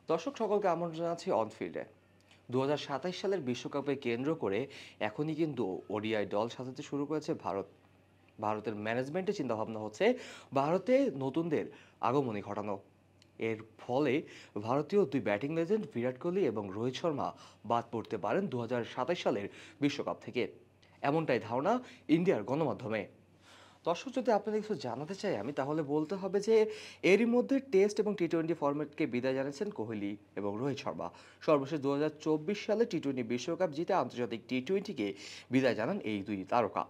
দর্শক সকলকে আমন্ত্রণ জানাচ্ছি অনফিল্ডে। ২০২৭ সালের বিশ্বকাপে কেন্দ্র করে এখনই কিন্তু ওডিআই দল সাজাতে শুরু করেছে ভারত। ভারতের ম্যানেজমেন্টের চিন্তাভাবনা হচ্ছে ভারতে নতুনদের আগমনী ঘটানো। এর ফলে ভারতীয় দুই ব্যাটিং লেজেন্ড বিরাট কোহলি এবং রোহিত শর্মা বাদ পড়তে পারেন ২০২৭ সালের বিশ্বকাপ থেকে, এমনটাই ধারণা ইন্ডিয়ার গণমাধ্যমে। দর্শক, যদি আপনাদের কিছু জানাতে চাই আমি, তাহলে বলতে হবে যে এরই মধ্যে টেস্ট এবং টি-20 ফরম্যাটকে বিদায় জানিয়েছেন কোহলি এবং রোহিত শর্মা। সর্বশেষ ২০২৪ সালে টি-20 বিশ্বকাপ জিতে আন্তর্জাতিক টি-20কে বিদায় জানান এই দুই তারকা।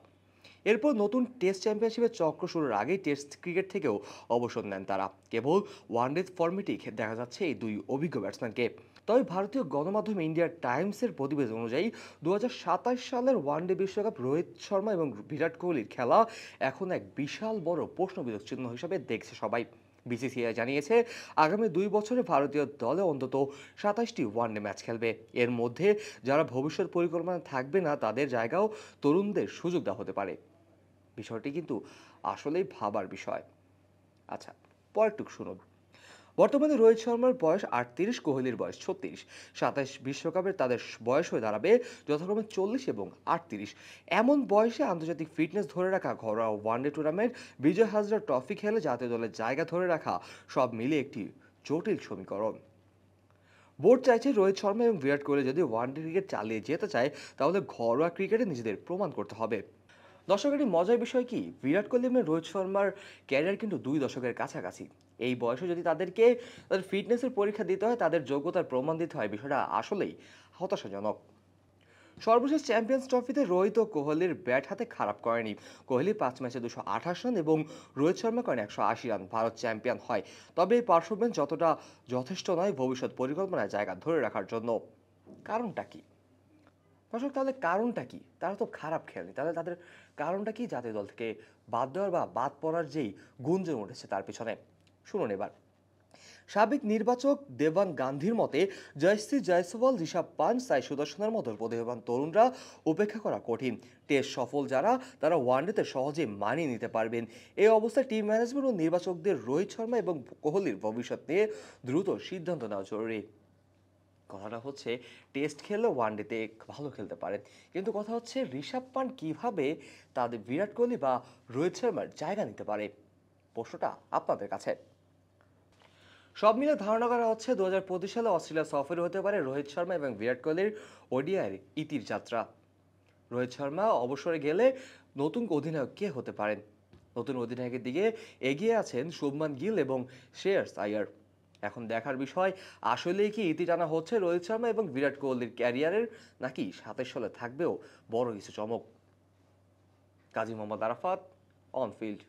এরপর নতুন টেস্ট চ্যাম্পিয়নশিপের চক্র শুরুর আগেই টেস্ট ক্রিকেট থেকেও অবসর নেন তারা। কেবল ওয়ানডে ফরম্যাটেই দেখা যাচ্ছে এই দুই অভিজ্ঞ ব্যাটসম্যানকে। তবে ভারতীয় গণমাধ্যম ইন্ডিয়া টাইমসের প্রতিবেদন অনুযায়ী ২০২৭ সালের ওয়ানডে বিশ্বকাপ রোহিত শর্মা এবং বিরাট কোহলির খেলা এখন এক বিশাল বড় প্রশ্নবিদ্ধ চিহ্ন হিসেবে দেখছে সবাই। বিসিসিআই জানিয়েছে আগামী ২ বছরে ভারতীয় দলে অন্তত ২৭টি ওয়ানডে ম্যাচ খেলবে। এর মধ্যে যারা ভবিষ্যৎ পরিকল্পনা থাকবে না তাদের জায়গাও তরুণদের সুযোগ দেওয়া হতে পারে। বিষয়টি কিন্তু আসলেই ভাবার বিষয়। আচ্ছা, পরেরটুকু শুনুন। বর্তমানে রোহিত শর্মার বয়স ৩৮, কোহলির বয়স ৩৬। ২৭ বিশ্বকাপে তাদের বয়স হয়ে দাঁড়াবে যথাক্রমে ৪০ এবং ৩৮। এমন বয়সে আন্তর্জাতিক ফিটনেস ধরে রাখা, ঘরোয়া ওয়ানডে টুর্নামেন্ট, বিজয় হাজরা ট্রফি খেলে জাতীয় দলের জায়গা ধরে রাখা, সব মিলে একটি জটিল সমীকরণ। বোর্ড চাইছে রোহিত শর্মা এবং বিরাট কোহলি যদি ওয়ানডে ক্রিকেট চালিয়ে যেতে চায় তাহলে ঘরোয়া ক্রিকেটে নিজেদের প্রমাণ করতে হবে। দর্শক, একটি মজার বিষয় কি, বিরাট কোহলি এবং রোহিত শর্মার ক্যারিয়ার কিন্তু ২ দশকের কাছাকাছি। এই বয়সে যদি তাদেরকে তাদের ফিটনেসের পরীক্ষা দিতে হয়, তাদের যোগ্যতার প্রমাণ দিতে হয়, বিষয়টা আসলেই হতাশাজনক। সর্বশেষ চ্যাম্পিয়ন্স ট্রফিতে রোহিত ও কোহলির ব্যাট হাতে খারাপ করেনি। কোহলি ৫ ম্যাচে ২২৮ রান এবং রোহিত শর্মা করেন ১৮০ রান, ভারত চ্যাম্পিয়ন হয়। তবে এই পারফরমেন্স যতটা যথেষ্ট নয় ভবিষ্যৎ পরিকল্পনায় জায়গা ধরে রাখার জন্য। কারণটা কি? দর্শক, তাহলে কারণটা কি? তারা তো খারাপ খেলেনি, তাহলে তাদের কারণটা কি জাতীয় দল থেকে বাদ দেওয়ার বা বাদ পড়ার যেই গুঞ্জন উঠেছে তার পিছনে? শুনুন এবার। সাবেক নির্বাচক দেবান গান্ধীর মতে জয়শ্রী জয়সওয়াল, ঋষভ পান্ট, সাই সুদর্শনের মতো প্রতিভাবান তরুণরা উপেক্ষা করা কঠিন। টেস্ট সফল যারা তারা ওয়ানডেতে সহজে মানিয়ে নিতে পারবেন। এই অবস্থায় টিম ম্যানেজমেন্ট ও নির্বাচকদের রোহিত শর্মা এবং কোহলির ভবিষ্যৎ নিয়ে দ্রুত সিদ্ধান্ত নেওয়া জরুরি। কথাটা হচ্ছে টেস্ট খেললে ওয়ানডেতে ভালো খেলতে পারেন, কিন্তু কথা হচ্ছে ঋষভ পান্ট কিভাবে তাদের বিরাট কোহলি বা রোহিত শর্মার জায়গা নিতে পারে? প্রশ্নটা আপনাদের কাছে। সব মিলে ধারণা করা হচ্ছে ২০২৫ সালে অস্ট্রেলিয়া সফরে হতে পারে রোহিত শর্মা এবং বিরাট কোহলির ওডিআইয়ের ইতির যাত্রা। রোহিত শর্মা অবসরে গেলে নতুন অধিনায়ক কে হতে পারেন? নতুন অধিনায়কের দিকে এগিয়ে আছেন শুভমান গিল এবং শ্রেয়াস আয়ার। এখন দেখার বিষয়, আসলেই কি ইতি টানা হচ্ছে রোহিত শর্মা এবং বিরাট কোহলির ক্যারিয়ারের, নাকি ২৭ সালে থাকবেও বড় কিছু চমক? Kazi Mohammad Arafat, on field.